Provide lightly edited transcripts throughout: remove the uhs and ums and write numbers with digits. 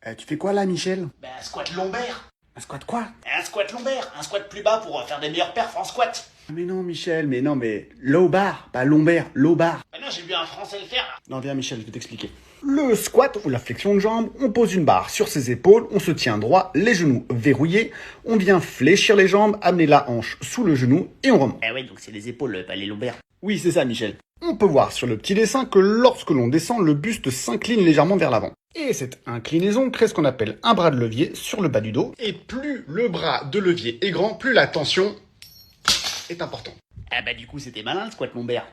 Tu fais quoi là, Michel? Un squat lombaire. Un squat quoi? Un squat lombaire. Un squat plus bas pour faire des meilleures perfs en squat. Mais non, Michel, mais non, mais low bar, pas lombaire, low bar. Maintenant, j'ai vu un Français le faire, là. Non, viens, Michel, je vais t'expliquer. Le squat, ou la flexion de jambe, on pose une barre sur ses épaules, on se tient droit, les genoux verrouillés, on vient fléchir les jambes, amener la hanche sous le genou et on remonte. Eh ouais, donc c'est les épaules, pas les lombaires. Oui, c'est ça, Michel. On peut voir sur le petit dessin que lorsque l'on descend, le buste s'incline légèrement vers l'avant. Et cette inclinaison crée ce qu'on appelle un bras de levier sur le bas du dos. Et plus le bras de levier est grand, plus la tension est importante. Ah bah du coup, c'était malin le squat lombaire.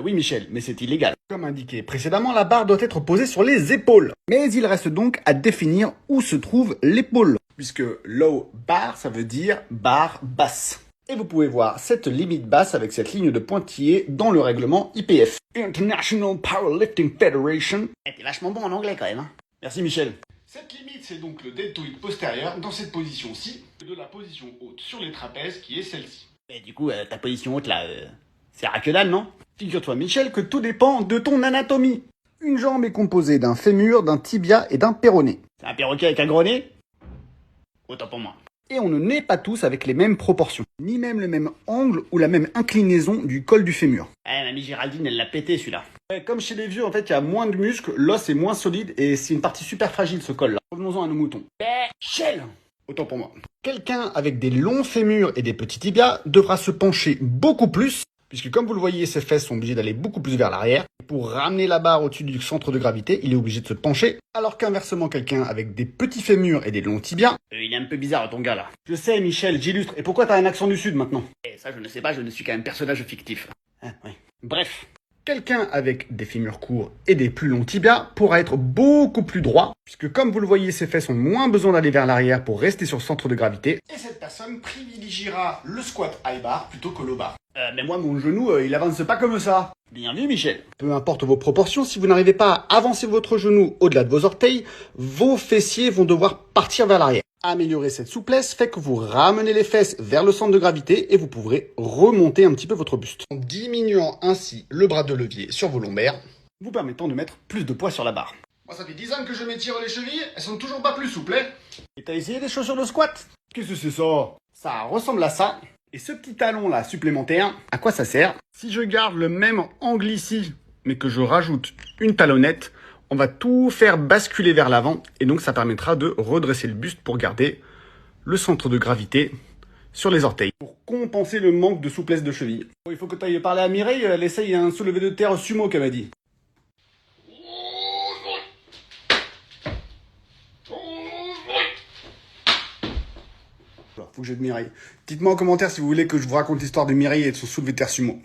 Oui, Michel, mais c'est illégal. Comme indiqué précédemment, la barre doit être posée sur les épaules. Mais il reste donc à définir où se trouve l'épaule. Puisque low bar, ça veut dire barre basse. Et vous pouvez voir cette limite basse avec cette ligne de pointillé dans le règlement IPF. International Powerlifting Federation. Eh, t'es vachement bon en anglais quand même, hein. Merci Michel. Cette limite, c'est donc le deltoïde postérieur dans cette position-ci, de la position haute sur les trapèzes qui est celle-ci. Et du coup, ta position haute là, c'est ras que dalle, non? Figure-toi Michel que tout dépend de ton anatomie. Une jambe est composée d'un fémur, d'un tibia et d'un péroné. C'est un perroquet avec un gros nez? Autant pour moi. Et on ne naît pas tous avec les mêmes proportions, ni même le même angle ou la même inclinaison du col du fémur. Eh, mamie Géraldine, elle l'a pété celui-là. Comme chez les vieux, en fait, il y a moins de muscles, l'os est moins solide et c'est une partie super fragile ce col-là. Revenons-en à nos moutons. Michel! Autant pour moi. Quelqu'un avec des longs fémurs et des petits tibias devra se pencher beaucoup plus, puisque comme vous le voyez, ses fesses sont obligées d'aller beaucoup plus vers l'arrière. Pour ramener la barre au-dessus du centre de gravité, il est obligé de se pencher, alors qu'inversement, quelqu'un avec des petits fémurs et des longs tibias... Il est un peu bizarre ton gars là. Je sais, Michel, j'illustre. Et pourquoi t'as un accent du Sud maintenant? Et ça, je ne sais pas, je ne suis qu'un personnage fictif. Oui. Bref. Quelqu'un avec des fémurs courts et des plus longs tibias pourra être beaucoup plus droit, puisque comme vous le voyez, ses fesses ont moins besoin d'aller vers l'arrière pour rester sur le centre de gravité. Et cette personne privilégiera le squat high bar plutôt que low bar. Mais moi, mon genou, il avance pas comme ça. Bien vu, Michel. Peu importe vos proportions, si vous n'arrivez pas à avancer votre genou au-delà de vos orteils, vos fessiers vont devoir partir vers l'arrière. Améliorer cette souplesse fait que vous ramenez les fesses vers le centre de gravité et vous pourrez remonter un petit peu votre buste. En diminuant ainsi le bras de levier sur vos lombaires, vous permettant de mettre plus de poids sur la barre. Moi, ça fait 10 ans que je m'étire les chevilles, elles sont toujours pas plus souples. Et t'as essayé des chaussures de squat? Qu'est-ce que c'est ça? Ça ressemble à ça. Et ce petit talon là supplémentaire, à quoi ça sert? Si je garde le même angle ici, mais que je rajoute une talonnette, on va tout faire basculer vers l'avant et donc ça permettra de redresser le buste pour garder le centre de gravité sur les orteils. Pour compenser le manque de souplesse de cheville. Il faut que tu ailles parler à Mireille, elle essaye un soulevé de terre sumo qu'elle m'a dit. Faut que j'aide Mireille. Dites-moi en commentaire si vous voulez que je vous raconte l'histoire de Mireille et de son soulevé de terre sumo.